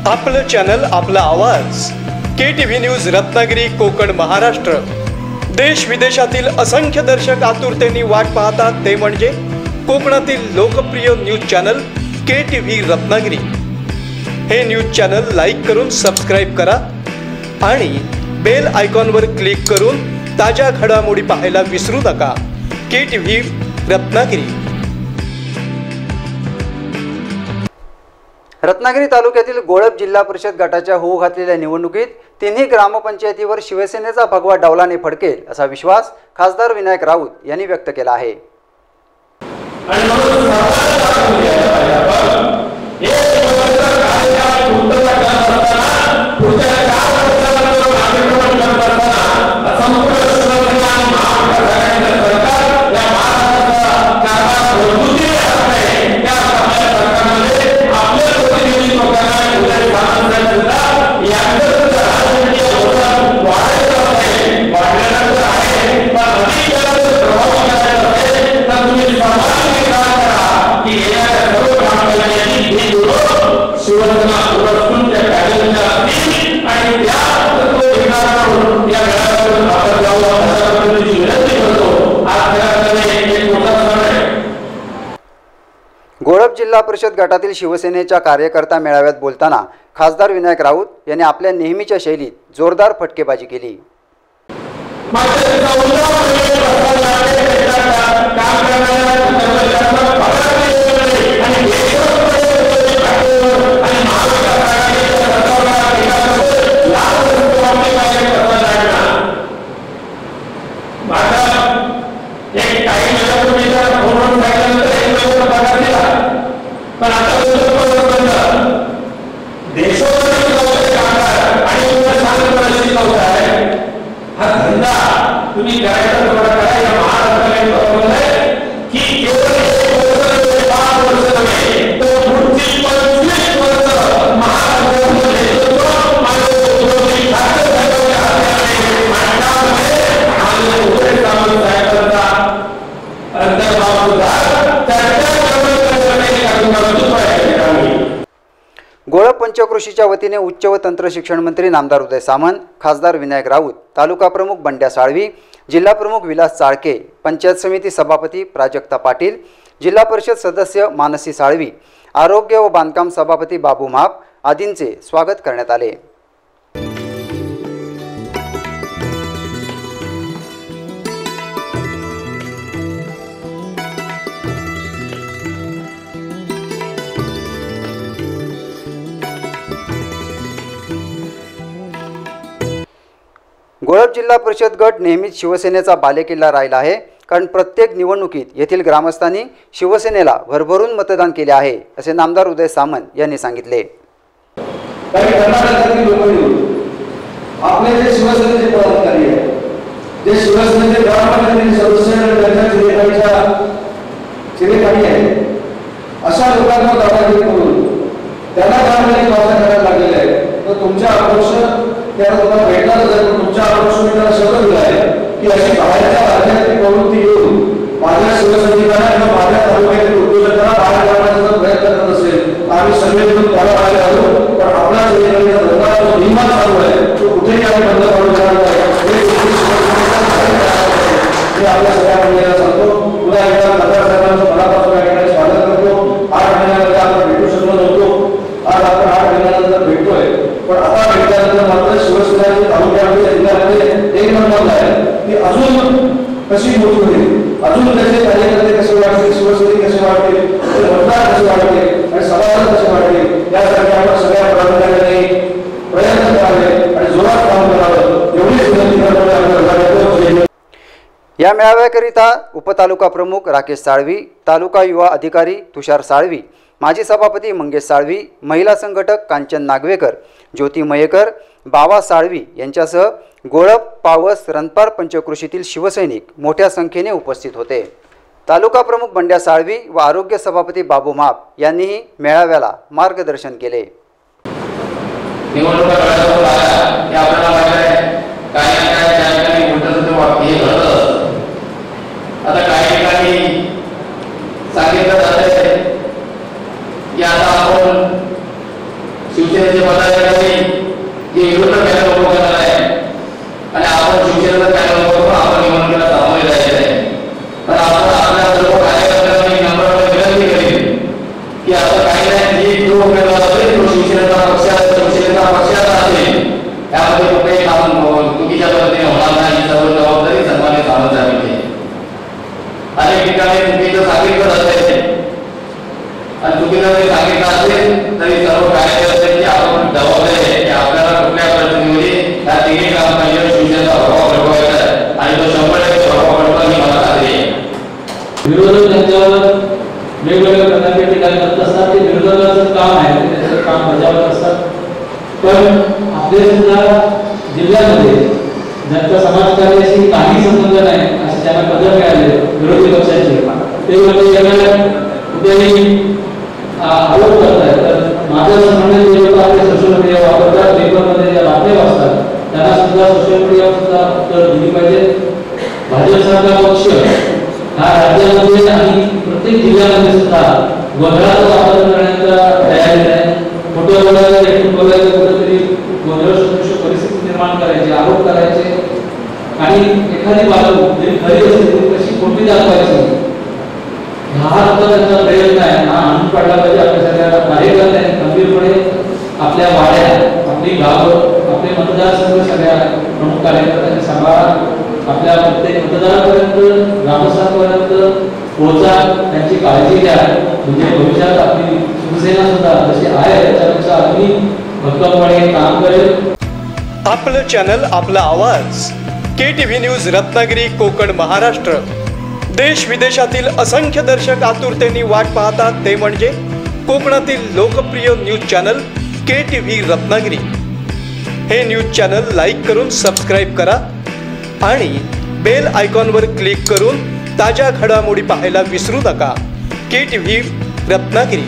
आपलं चॅनल, आपला आवाज. KTV news Ratnagiri, Konkan, Maharashtra. देश विदेशातील असंख्य दर्शक आतुरतेने वाट पाहतात ते म्हणजे कोकणातील लोकप्रिय न्यूज चॅनल KTV रत्नागिरी. हे न्यूज चॅनल लाईक करून सबस्क्राईब करा आणि बेल आयकॉनवर क्लिक करून ताज्या घडामोडी पाहायला विसरू नका. KTV रत्नागिरी. रत्नागिरी तालुक्यातील गोळप जिल्हा परिषद गटाच्या होऊ घातलेल्या निवडणुकीत तिन्ही ग्रामपंचायतीवर शिवसेनेचा भगवा डावलाने फडकेल असा विश्वास खासदार विनायक राऊत यांनी व्यक्त केला आहे. गोळप जिल्हा परिषद गटातील शिवसेनेच्या कार्यकर्ता मेळाव्यात बोलताना खासदार विनायक राऊत यांनी आपल्या नेहमीच्या शैलीत जोरदार फटकेबाजी केली. गोळप पंचकृषीच्या वतीने उच्च व तंत्र शिक्षण मंत्री नामदार उदय सामंत, खासदार विनायक राऊत, तालुका प्रमुख बंड्या साळवी, जिल्हा प्रमुख विलास चाळके, पंचायत समिती सभापती प्राजक्ता पाटील, जिल्हा परिषद सदस्य मानसी साळवी, आरोग्य व बांधकाम सभापती बाबू माप आदींचे स्वागत करण्यात आले. गोळप जिल्हा परिषद गट नेहमीच शिवसेनेचा बालेकिल्ला राहिला आहे, कारण प्रत्येक निवडणुकीत येथील ग्रामस्थांनी शिवसेनेला भरभरून मतदान केले आहे असे नामदार उदय सामंत यांनी सांगितले. आपले जे शिवसेनेचे पदाधिकारी आहेत, जे शिवसेनेचे ग्रामपंचायतीचे सदस्य आहेत, अशा लोकांना दादागिरी करून त्यांना ग्रामपंचायती करायला लागलेले आहे. तर तुमच्या अपेक्षा त्याला तुम्हाला भेटणार जर तुमच्या आरोग्य त्याला शब्द दिला आहे की अशी बाहेरच्या राज्यातली प्रवृत्ती येऊन माझ्या शिवसैनिकांना किंवा माझ्या तालुक्यातील उद्योजकांना बाहेर काढण्याचा प्रयत्न करत असेल आम्ही सगळे मिळून त्याला बाहेर आलो. पण आपला धंदा जो धीमा चालू आहे तो कुठेही आम्ही बंद करू शकणार नाही. हे आपल्या सगळ्या मंडळीला सांगतो. पुन्हा एकदा मतदारसंघाचं मनापासून या ठिकाणी स्वागत करतो. 8 महिन्यानंतर आपण भेटू शकलो नव्हतो, आज आपण 8 महिन्यानंतर भेटतोय. पण आता भेटल्यानंतर मात्र शिवसेनेच्या तालुक्यामध्ये जिल्ह्यामध्ये एक नंबर आहे की अजून कशी मोठी होईल, अजून त्याचे कार्यकर्ते कसे वाढतील, शिवसैनिक कसे वाढतील, मतदार कसे वाढतील आणि सभासद कसे वाढतील यासाठी आपण सगळ्या पदाधिकाऱ्यांनी प्रयत्न करावे आणि जोरात काम करावं एवढीच विनंती करतो. या मेळाव्याकरिता उपतालुका प्रमुख राकेश साळवी, तालुका युवा अधिकारी तुषार साळवी, माजी सभापती मंगेश साळवी, महिला संघटक कांचन नागवेकर, ज्योती मयेकर, बावा साळवी यांच्यासह गोळप, पावस, रणपार पंचकृषीतील शिवसैनिक मोठ्या संख्येने उपस्थित होते. तालुका प्रमुख बंड्या साळवी व आरोग्य सभापती बाबू माप यांनीही मेळाव्याला मार्गदर्शन केले. आता काही ठिकाणी सांगितलं जाते की आता आपण शिवसेनेचे पदाधिकारी जे विरोध पॅनल उभं करणार आहे आणि आपण शिवसेनेचा पॅनल उभं करून आपण निवडणुकीला सामोरे जायचे आहे. पण आपण आपल्या सर्व कार्यकर्त्यांना मी नम्रपणे विनंती करेन की असं काही नाही की जो उमेदवार असेल तो शिवसेनेचा पक्षाचा असेल त्यामध्ये कुठेही काम चुकीच्या पद्धतीने होणार नाही ही सर्व जबाबदारी सन्मान्य सावंतांची. अनेक ठिकाणी चुकीचं सांगितलं जाते आणि चुकीचं जरी सांगितलं असेल तरी सर्व कार्यकर्त्यांची आपण जबाबदारी आहे की आपल्याला कुठल्या परिस्थितीमध्ये त्या तिन्ही कामांवर शिवसेनेचा प्रभाव पडवायचा आहे आणि तो 100% प्रभाव पडवा ही मला खात्री आहे. विरोधक त्यांच्यावर वेगवेगळ्या प्रकारचे टीका करत असतात. ते विरोधकाचं काम आहे, ते त्याचं काम बजावत असतात. पण आपले सुद्धा जिल्ह्यामध्ये ज्यांचा समाजकार्याशी काही संबंध नाही असे त्यांना पद मिळाले विरोधी पक्षाचे, ते म्हणजे कुठेही आरोप करतायत. तर माझं असं म्हणणं जे लोक आपले सोशल मीडिया वापरतात, पेपरमध्ये ज्या बातम्या वाचतात, त्यांना सुद्धा सोशल मीडियावर सुद्धा उत्तर दिली पाहिजे. भाजपसारखा पक्ष हा राज्यामध्ये आणि प्रत्येक जिल्ह्यामध्ये सुद्धा गोंधळाचा वापर करण्याचा तयारी आहे. खोटं बोलायला एकूण बोलायचं, कुठेतरी गोंधळ सदृश परिस्थिती निर्माण करायची, आरोप करायचे आणि एखादी बाजू जरी खरी असेल ती कशी खोटी दाखवायची हा त्यांचा प्रयत्न आहे. हा आणून पाडला पाहिजे. आपल्या सगळ्या कार्यकर्त्यांनी गंभीरपणे आपल्या वाड्या, आपली गावं, आपले मतदारसंघ सगळ्या प्रमुख कार्यकर्त्यांनी सांभाळा. आपल्या प्रत्येक मतदारापर्यंत, ग्रामस्थांपर्यंत पोहोचा, त्यांची काळजी घ्या. म्हणजे भविष्यात आपली शिवसेना सुद्धा जशी आहे त्याच्यापेक्षा अगदी भक्कमपणे काम करेल. आपलं चॅनल, आपला आवाज. KTV news Ratnagiri, Konkan, Maharashtra. देश विदेशातील असंख्य दर्शक आतुरतेने वाट पाहतात ते म्हणजे कोकणातील लोकप्रिय न्यूज चॅनल KTV रत्नागिरी. हे न्यूज चॅनल लाईक करून सबस्क्राईब करा आणि बेल आयकॉनवर क्लिक करून ताज्या घडामोडी पाहायला विसरू नका. KTV रत्नागिरी.